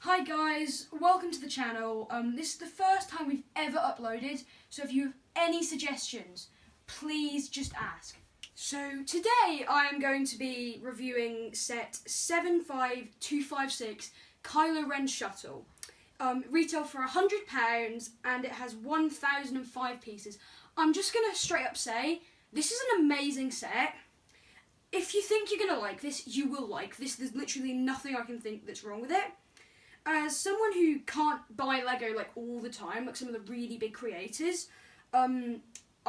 Hi guys, welcome to the channel. This is the first time we've ever uploaded, so if you have any suggestions, please just ask. So today I am going to be reviewing set 75256 Kylo Rens Shuttle. Retail for £100 and it has 1005 pieces. I'm just going to straight up say, this is an amazing set. If you think you're going to like this, you will like this. There's literally nothing I can think that's wrong with it. As someone who can't buy Lego like all the time, like some of the really big creators, I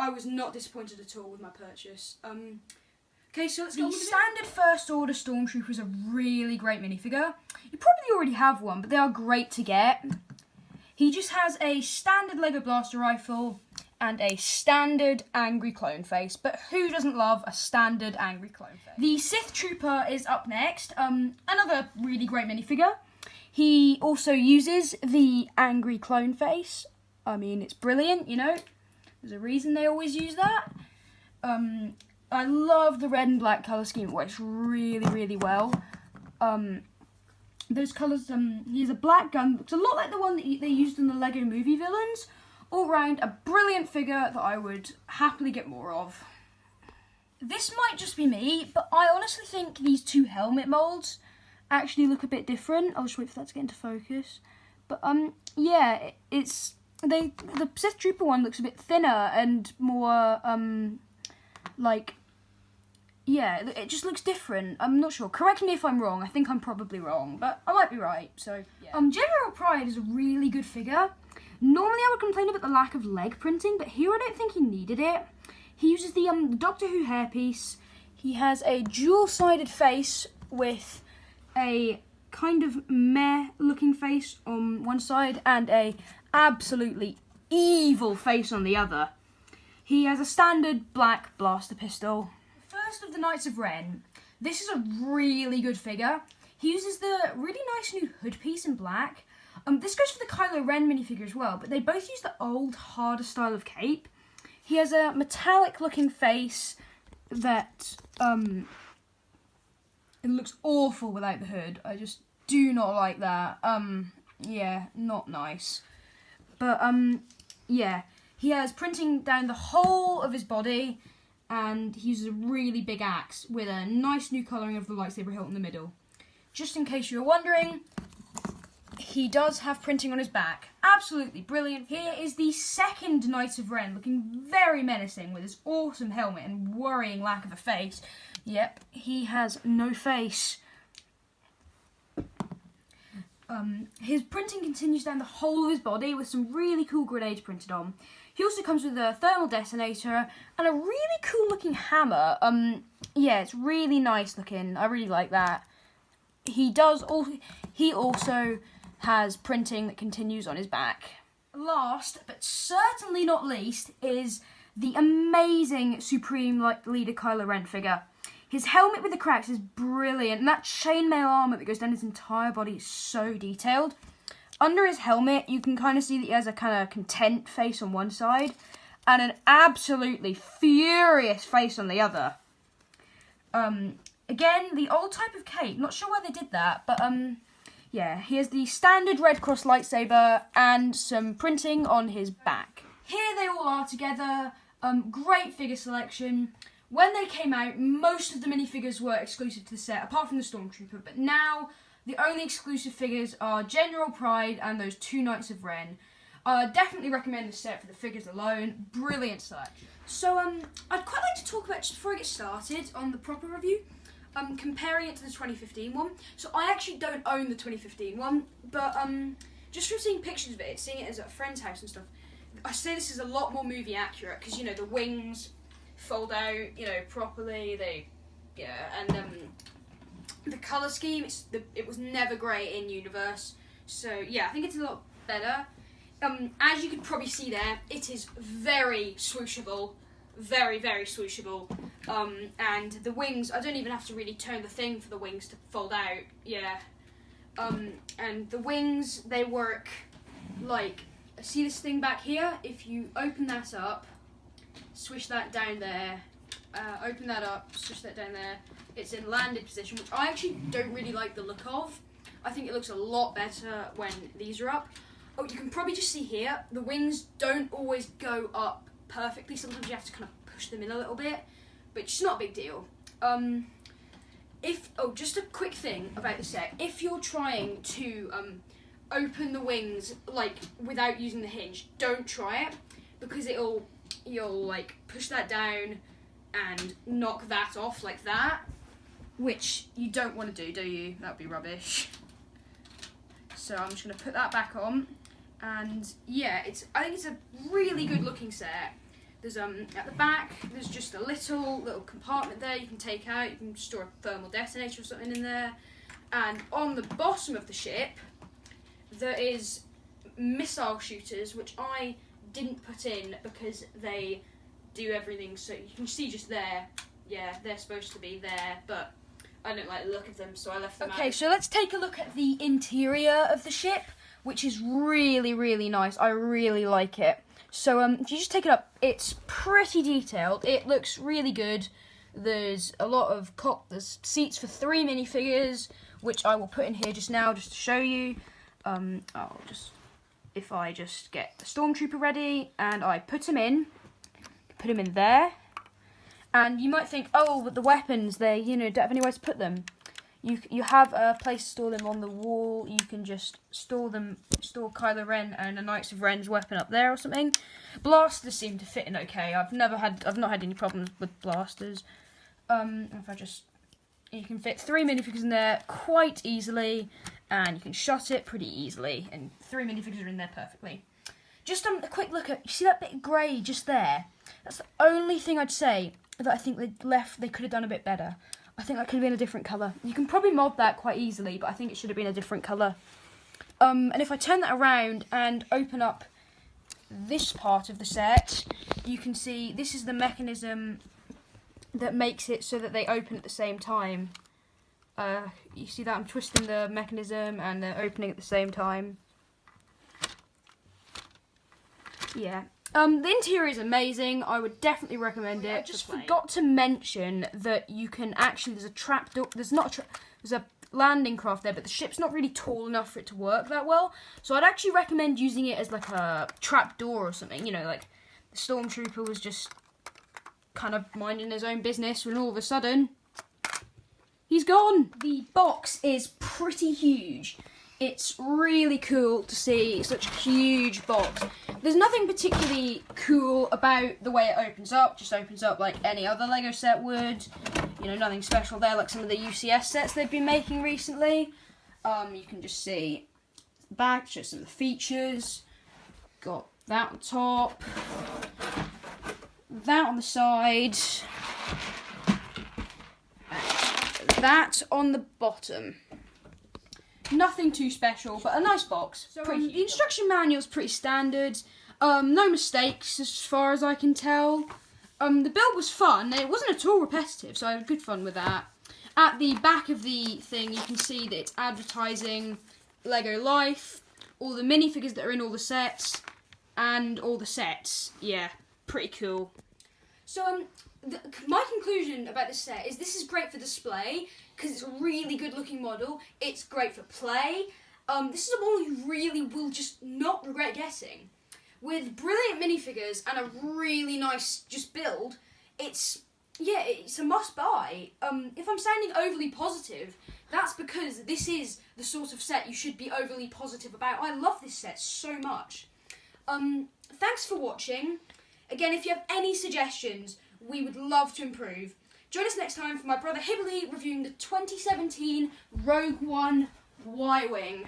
was not disappointed at all with my purchase. Okay, so let's go on with it. The standard First Order Stormtrooper is a really great minifigure. You probably already have one, but they are great to get. He just has a standard Lego blaster rifle and a standard angry clone face, but who doesn't love a standard angry clone face? The Sith Trooper is up next, another really great minifigure. He also uses the angry clone face. I mean, it's brilliant, you know. There's a reason they always use that. I love the red and black colour scheme. It works really, really well. Those colours, he has a black gun. Looks a lot like the one that they used in the Lego Movie villains. All round, a brilliant figure that I would happily get more of. This might just be me, but I honestly think these two helmet moulds actually look a bit different. I'll just wait for that to get into focus. But yeah, the Sith Trooper one looks a bit thinner and more yeah, it just looks different. I'm not sure. Correct me if I'm wrong. I think I'm probably wrong, but I might be right. So yeah. General Pride is a really good figure. Normally I would complain about the lack of leg printing, but here I don't think he needed it. He uses the Doctor Who hairpiece. He has a dual-sided face with a kind of meh-looking face on one side and a absolutely evil face on the other. He has a standard black blaster pistol. First of the Knights of Ren. This is a really good figure. He uses the really nice new hood piece in black. This goes for the Kylo Ren minifigure as well, but they both use the old, harder style of cape. He has a metallic-looking face that it looks awful without the hood. I just do not like that. Yeah, not nice. But yeah, he has printing down the whole of his body, and he uses a really big axe with a nice new colouring of the lightsaber hilt in the middle. Just in case you were wondering, he does have printing on his back. Absolutely brilliant. Here is the second Knight of Ren, looking very menacing with his awesome helmet and worrying lack of a face. Yep, he has no face. His printing continues down the whole of his body with some really cool grenades printed on. He also comes with a thermal detonator and a really cool looking hammer. Yeah, it's really nice looking. I really like that. He also has printing that continues on his back. Last, but certainly not least, is the amazing Supreme Leader Kylo Ren figure. His helmet with the cracks is brilliant, and that chainmail armour that goes down his entire body is so detailed. Under his helmet, you can kind of see that he has a kind of content face on one side, and an absolutely furious face on the other. Again, the old type of cape, not sure why they did that, but yeah, he has the standard Red Cross lightsaber and some printing on his back. Here they all are together, great figure selection. When they came out, most of the minifigures were exclusive to the set, apart from the Stormtrooper, but now the only exclusive figures are General Pride and those two Knights of Ren. Definitely recommend this set for the figures alone. Brilliant selection. So, I'd quite like to talk about, just before I get started on the proper review, comparing it to the 2015 one. So I actually don't own the 2015 one, but just from seeing pictures of it, seeing it as at a friend's house and stuff, I say this is a lot more movie accurate, because, you know, the wings fold out, you know, properly, and the colour scheme, it was never great in universe, so yeah, I think it's a lot better. As you could probably see there, it is very swooshable, very, very swooshable, and the wings, I don't even have to really turn the thing for the wings to fold out, yeah, and the wings, they work like, see this thing back here, if you open that up, swish that down there, open that up, swish that down there, it's in landed position, which I actually don't really like the look of. I think it looks a lot better when these are up. Oh, you can probably just see here, the wings don't always go up perfectly. Sometimes you have to kind of push them in a little bit, but it's not a big deal. Just a quick thing about the set. If you're trying to open the wings like without using the hinge, don't try it, because you'll like push that down and knock that off like that, which you don't want to do you? That would be rubbish. So I'm just going to put that back on, and yeah, I think it's a really good looking set. There's at the back, there's just a little compartment there you can take out. You can store a thermal detonator or something in there. And on the bottom of the ship, there is missile shooters, which I didn't put in because they do everything. So you can see just there, yeah, they're supposed to be there, but I don't like the look of them, so I left them out. Okay, so let's take a look at the interior of the ship, which is really, really nice. I really like it. So if you just take it up, it's pretty detailed. It looks really good. There's a lot of there's seats for 3 minifigures, which I will put in here just now, just to show you. If I just get the Stormtrooper ready and I put him in there. And you might think, oh, but the weapons, they, don't have anywhere to put them. You have a place to store them on the wall. You can just store Kylo Ren and a Knights of Ren's weapon up there or something. Blasters seem to fit in okay. I've not had any problems with blasters. You can fit 3 minifigures in there quite easily, and you can shut it pretty easily, and 3 minifigures are in there perfectly. Just a quick look at, you see that bit of grey just there? That's the only thing I'd say that I think they could have done a bit better. I think that could have been a different colour. You can probably mod that quite easily, but I think it should have been a different colour. And if I turn that around and open up this part of the set, you can see this is the mechanism that makes it so that they open at the same time. You see that I'm twisting the mechanism and they're opening at the same time. Yeah. The interior is amazing. I would definitely recommend it. I just forgot to mention that you can actually, there's a trap door, there's a landing craft there, but the ship's not really tall enough for it to work that well. So I'd actually recommend using it as like a trap door or something, like the Stormtrooper was just kind of minding his own business when all of a sudden, he's gone. The box is pretty huge. It's really cool to see such a huge box. There's nothing particularly cool about the way it opens up. Just opens up like any other Lego set would. Nothing special there like some of the UCS sets they've been making recently. You can just see the back, show some of the features. Got that on top. That on the side. That on the bottom. Nothing too special, but a nice box. So the instruction manual is pretty standard. No mistakes as far as I can tell. The build was fun. It wasn't at all repetitive, so I had good fun with that. At the back of the thing, you can see that it's advertising Lego Life, all the minifigures that are in all the sets, and all the sets. Yeah, pretty cool. So my conclusion about this set is this is great for display because it's a really good looking model. It's great for play. This is a model you really will just not regret getting. With brilliant minifigures and a really nice build, it's a must buy. If I'm sounding overly positive, that's because this is the sort of set you should be overly positive about. I love this set so much. Thanks for watching. Again, if you have any suggestions, we would love to improve. Join us next time for my brother Hibbly reviewing the 2017 Rogue One Y-Wing.